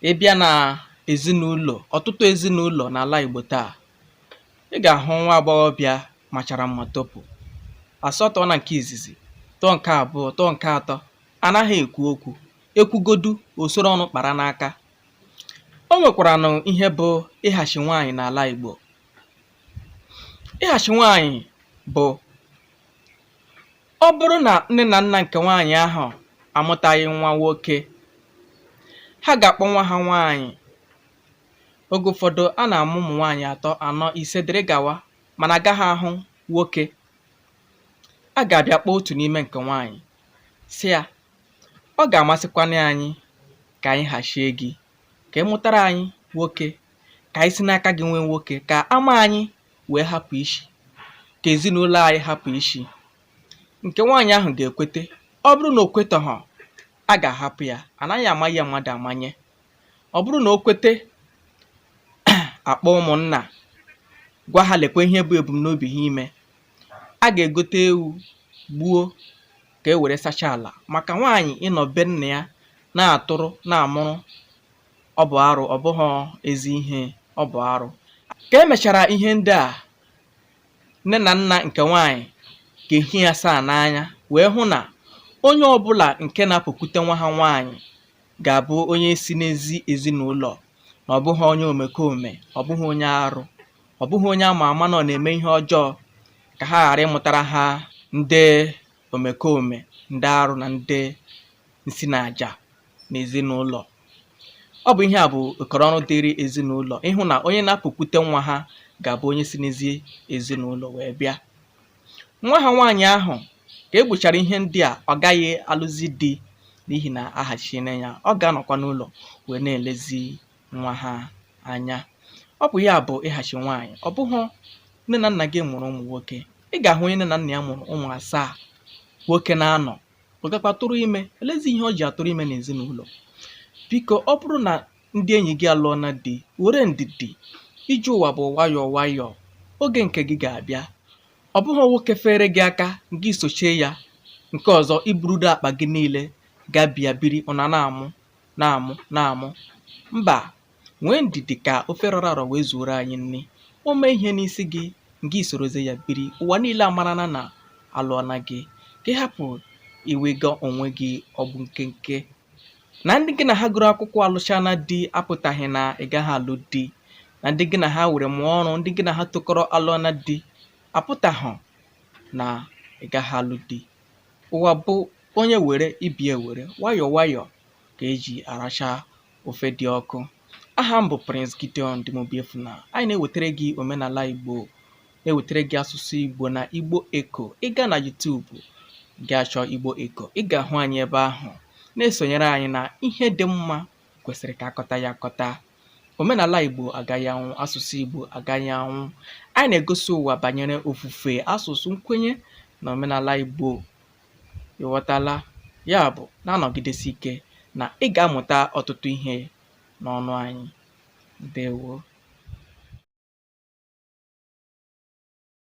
Ị bịa na ezinụlọ, ọtụtụ ezinụlọ n'ala Igbo taa, ị ga-ahụ nwa agbọghọbịa machara mma topụ, asọ tọọ na nke izizi, tọọ nke abụọ, tọọ nke atọ, anaghị ekwu okwu, ekwugodu o soro ọnụ kpara n'aka. O nwekwaranụ ihe bụ ịhachi nwaanyị n'ala Igbo. Ịhachi nwaanyị bụ ọ bụrụ na nne na nna nke nwaanyị ahụ amụtaghị nwa nwoke, ha ga-akpọ nwa ha nwaanyị. Oge ụfọdụ a na-amụ ụmụ nwaanyị atọ, anọ, ise dịrị gawa, mana agaghị ahụ nwoke. A ga-abịa kpọọ otu n'ime nke nwaanyị sị ya, ọ ga-amasịkwana anyị ka anyị hachie gị, ka ị mụtara anyị nwoke, ka anyị si n'aka gị nwee nwoke, ka ama anyị wee hapụ ishi, ka ezinụlọ anyị hapụ ishi. Nke nwaanyị ahụ ga-ekwete. Ọ bụrụ na o kwetọghọ, a ga-ahapụ ya, anaghị amanye ya mmadụ amanye. Ọ bụrụ na o kwete, akpọ ụmụnna gwa ha lekwa ihe bụ ebumnobi ha ime. A ga-egote ewu gbuo ka e were sachaa ala, maka nwaanyị ịnọ be nna ya na-atụrụ na-amụrụ, ọ bụ arụ, ọ bụghị ezi ihe, ọ bụ arụ. Ka emechara ihe ndị a, nne na nna nke nwaanyị ga-ehi ya saa n'anya wee hụ na onye ọbụla nke na-apụkwute nwa ha nwaanyị ga-abụ onye si n'ezi ezinụlọ, na ọ bụghị onye omekome, ọ bụghị onye arụ, ọ bụghị onye ama ama na ọ na-eme ihe ọjọọ, ka ha ghara ịmụtara ha ndị omekome, ndị arụ na ndị nsi na aja n'ezinụlọ. Ọ bụ ihe a bụ okoro ọrụ dịrị ezinụlọ, ịhụ na onye na-apụkwute nwa ha ga-abụ onye si n'ezi ezinụlọ wee bịa. Nwa ha nwaanyị ahụ ka egbuchara ihe ndị a, ọ gaghị alụzi di, n'ihi na ahachiene ya. Ọ ga-anọkwa n'ụlọ wee na-elezi nwa ha anya. Ọ bụ ya bụ ịhachi nwaanyị. Ọ bụghị nne na nna gị mụrụ ụmụ nwoke, ị ga-ahụ onye nne na nna ya mụrụ ụmụ 7, nwoke na-anọ, ọ gakwa tụrụ ime. Elezi ihe o ji atụrụ ime n'ezinụlọ. Biko, ọ bụrụ na ndị enyi gị alụọ na di, were ndidi. Ije ụwa bụ nwayọọ nwayọọ, oge nke gị ga-abịa. Ọ bụghị nwoke fere gị aka gị sochie ya, nke ọzọ iburudo akpa gị niile gabịa biri, ọ na-amụ. Mba, nwee ndidi ka ofe rọrọ arọ wee zuoro anyị nri. O mee ihe n'isi gị, gị sorozie ya biri, ụwa niile amarana na alụọna gị. Ka ị hapụ iwega onwe gị ọgbụ nkenke. Na ndị gị na ha gụrụ akwụkwọ alụchana di apụtaghị na ị gaghị alụ di, na ndị gị na ha were mụọ ọrụ, ndị gị na ha tokọrọ alụọna di apụtaghị na ị gaghị alụ di. Ụwa bụ onye were ibie were, nwayọọ nwayọọ ka eji aracha ofe dị ọkụ. Aha m bụ Prince Gideon Dimobiefuna. Anyị na-ewetara gị omenala Igbo, na-ewetara gị asụsụ Igbo na Igbo Eko. Ị gaa na YouTube gị achọ Igbo Eko, ị ga-ahụ anyị ebe ahụ. Na-esonyere anyị na ihe dị mma kwesịrị ka akọta ya akọta. Omenala Igbo agaghị anwụ, asụsụ Igbo agaghị anwụ. Anyị na-egosi ụwa banyere ofufe, asụsụ, nkwenye na omenala Igbo. Ịghọtala? Ya bụ, na-anọgidesi ike na ị ga-amụta ọtụtụ ihe n'ọnụ anyị. Ndewo.